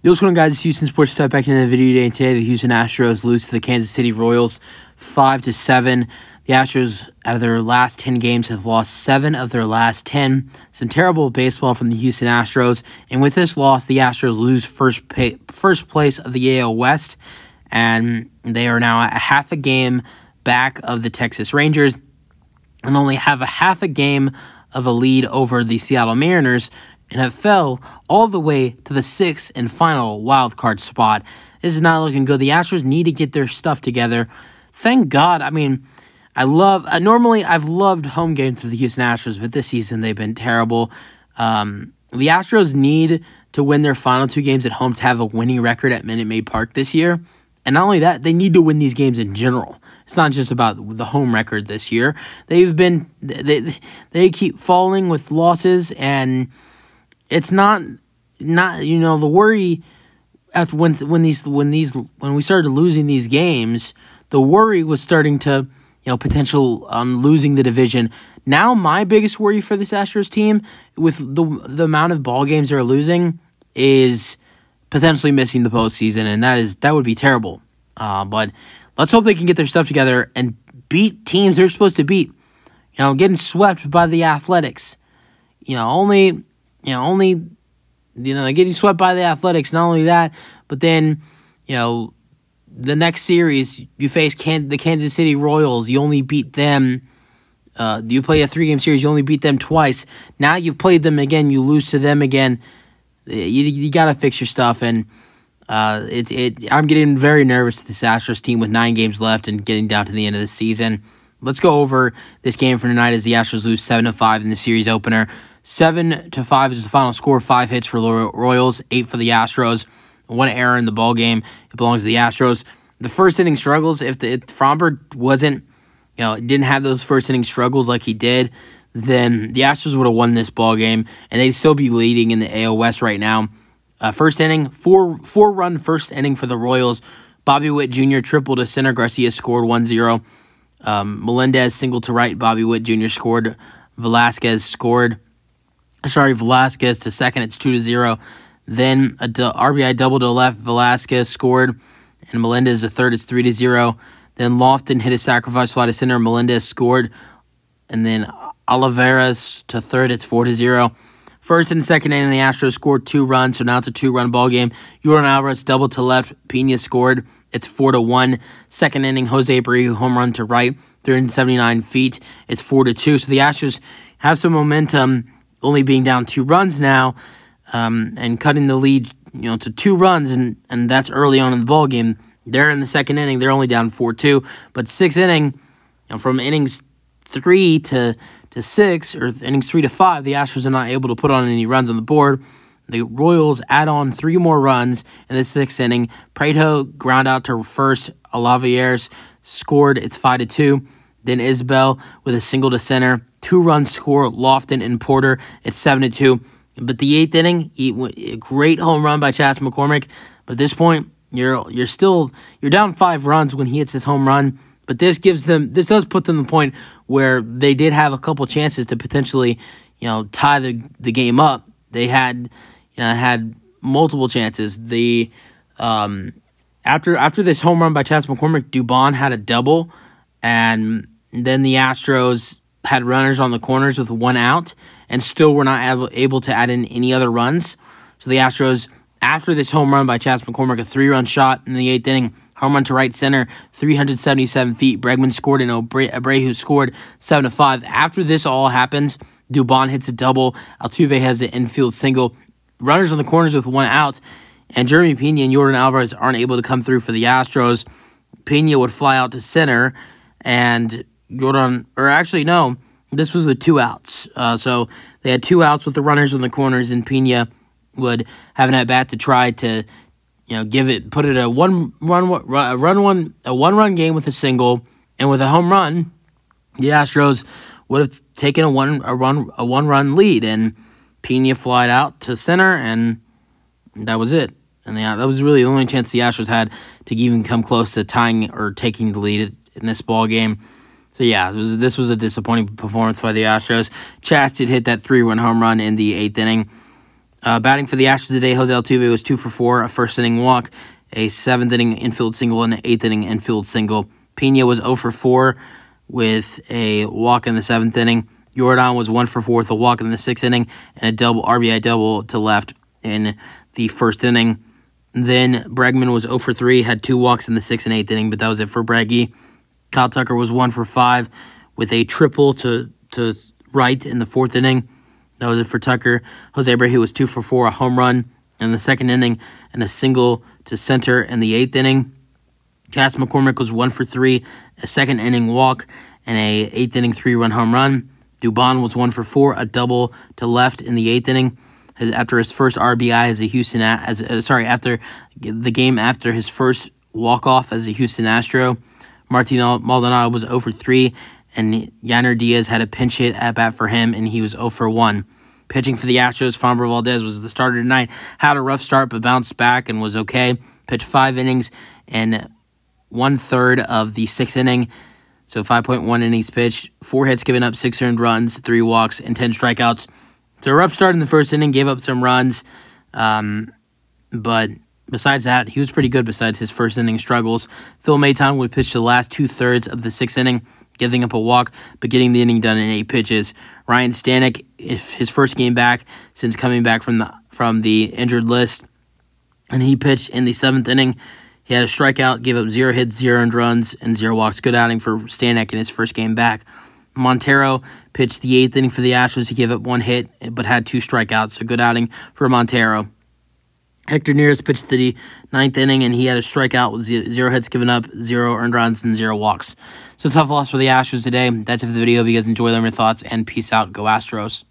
Yo, what's going on, guys? It's Houston Sports Step back into the video today. Today, the Houston Astros lose to the Kansas City Royals 5-7. The Astros, out of their last 10 games, have lost 7 of their last 10. Some terrible baseball from the Houston Astros. And with this loss, the Astros lose first place of the AL West. And they are now a half a game back of the Texas Rangers and only have a half a game of a lead over the Seattle Mariners, and have fell all the way to the 6th and final wild card spot. This is not looking good. The Astros need to get their stuff together. Thank God. I mean, normally I've loved home games of the Houston Astros, but this season they've been terrible. The Astros need to win their final 2 games at home to have a winning record at Minute Maid Park this year. And not only that, they need to win these games in general. It's not just about the home record this year. They keep falling with losses, and it's not the worry after when we started losing these games, the worry was starting to potential losing the division. Now my biggest worry for this Astros team, with the amount of ball games they're losing, is potentially missing the postseason, and that would be terrible. But let's hope they can get their stuff together and beat teams they're supposed to beat. Getting swept by the Athletics. Getting swept by the Athletics. Not only that, but then, the next series you face the Kansas City Royals. You only beat them. You play a 3-game series. You only beat them twice. Now you've played them again. You lose to them again. You got to fix your stuff, and I'm getting very nervous to this Astros team with 9 games left and getting down to the end of the season. Let's go over this game for tonight as the Astros lose 7-5 in the series opener. 7-5 is the final score. 5 hits for the Royals, 8 for the Astros. 1 error in the ball game. It belongs to the Astros. The first inning struggles, if Fromber didn't have those first inning struggles like he did, then the Astros would have won this ball game, and they'd still be leading in the AL West right now. First inning, four-run first inning for the Royals. Bobby Witt Jr. tripled to center. Garcia scored 1-0. Melendez singled to right. Bobby Witt Jr. scored. Velasquez to second. It's 2-0. Then a RBI double to left. Velasquez scored, and Melendez to third. It's 3-0. Then Lofton hit a sacrifice fly to center. Melendez scored, and then Olivares to third. It's 4-0. First and second inning, the Astros scored 2 runs, so now it's a 2-run ball game. Yordan Alvarez double to left. Pena scored. It's 4-1. Second inning, Jose Abreu home run to right, 379 feet. It's 4-2. So the Astros have some momentum, only being down 2 runs now, and cutting the lead, to 2 runs, and that's early on in the ball game. They're in the second inning. They're only down 4-2. But 6th inning, from innings 3 to 6, or innings 3 to 5, the Astros are not able to put on any runs on the board. The Royals add on 3 more runs in the 6th inning. Prado ground out to first. Olivares scored. It's 5-2. Then Isbell with a single to center. 2-run score. Lofton and Porter. It's 7-2. But the 8th inning, a great home run by Chas McCormick. But at this point, you're down 5 runs when he hits his home run. But this does put them to the point where they did have a couple chances to potentially, tie the game up. They had multiple chances. After this home run by Chas McCormick, Dubon had a double, and then the Astros had runners on the corners with 1 out, and still were not able to add in any other runs. So the Astros, after this home run by Chas McCormick, a 3-run shot in the 8th inning, home run to right center, 377 feet. Bregman scored, and Abreu scored 7-5. After this all happens, Dubon hits a double. Altuve has an infield single. Runners on the corners with 1 out, and Jeremy Pena and Yordan Alvarez aren't able to come through for the Astros. Pena would fly out to center, and this was with 2 outs. So they had 2 outs with the runners on the corners, and Pena would have an at-bat to try to put it a one-run game with a single, and with a home run, the Astros would have taken a one-run lead, and Pena flied out to center, and that was it. And that was really the only chance the Astros had to even come close to tying or taking the lead in this ball game. So yeah, this was a disappointing performance by the Astros. Chas did hit that 3-run home run in the 8th inning. Batting for the Astros today, Jose Altuve was 2 for 4, a first-inning walk, a 7th-inning infield single, and an 8th-inning infield single. Pena was 0 for 4 with a walk in the 7th inning. Jordan was 1 for 4 with a walk in the 6th inning and a double RBI double to left in the 1st inning. Then Bregman was 0 for 3, had 2 walks in the 6th and 8th inning, but that was it for Breggy. Kyle Tucker was 1 for 5 with a triple to right in the 4th inning. That was it for Tucker. Jose Abreu was 2 for 4, a home run in the 2nd inning, and a single to center in the 8th inning. Chas McCormick was 1 for 3, a 2nd inning walk, and a 8th inning 3-run home run. Dubon was 1 for 4, a double to left in the 8th inning. After his first RBI as a after the game after his first walk-off as a Houston Astro. Martin Maldonado was 0 for 3, and Yainer Diaz had a pinch hit at bat for him, and he was 0 for 1. Pitching for the Astros, Framber Valdez was the starter tonight. Had a rough start, but bounced back and was okay. Pitched 5 innings and 1/3 of the 6th inning, so 5.1 innings pitched. 4 hits given up, 6 earned runs, 3 walks, and 10 strikeouts. So a rough start in the 1st inning, gave up some runs, but besides that, he was pretty good besides his 1st inning struggles. Phil Maton would pitch the last 2/3 of the 6th inning, giving up a walk, but getting the inning done in 8 pitches. Ryan Stanek, his first game back since coming back from the injured list, and he pitched in the 7th inning. He had a strikeout, gave up 0 hits, 0 earned runs, and 0 walks. Good outing for Stanek in his first game back. Montero pitched the 8th inning for the Astros. He gave up 1 hit, but had 2 strikeouts, so good outing for Montero. Hector Neris pitched the 9th inning, and he had a strikeout with 0 hits given up, 0 earned runs, and 0 walks. So tough loss for the Astros today. That's it for the video. If you guys enjoy them, your thoughts, and peace out. Go Astros.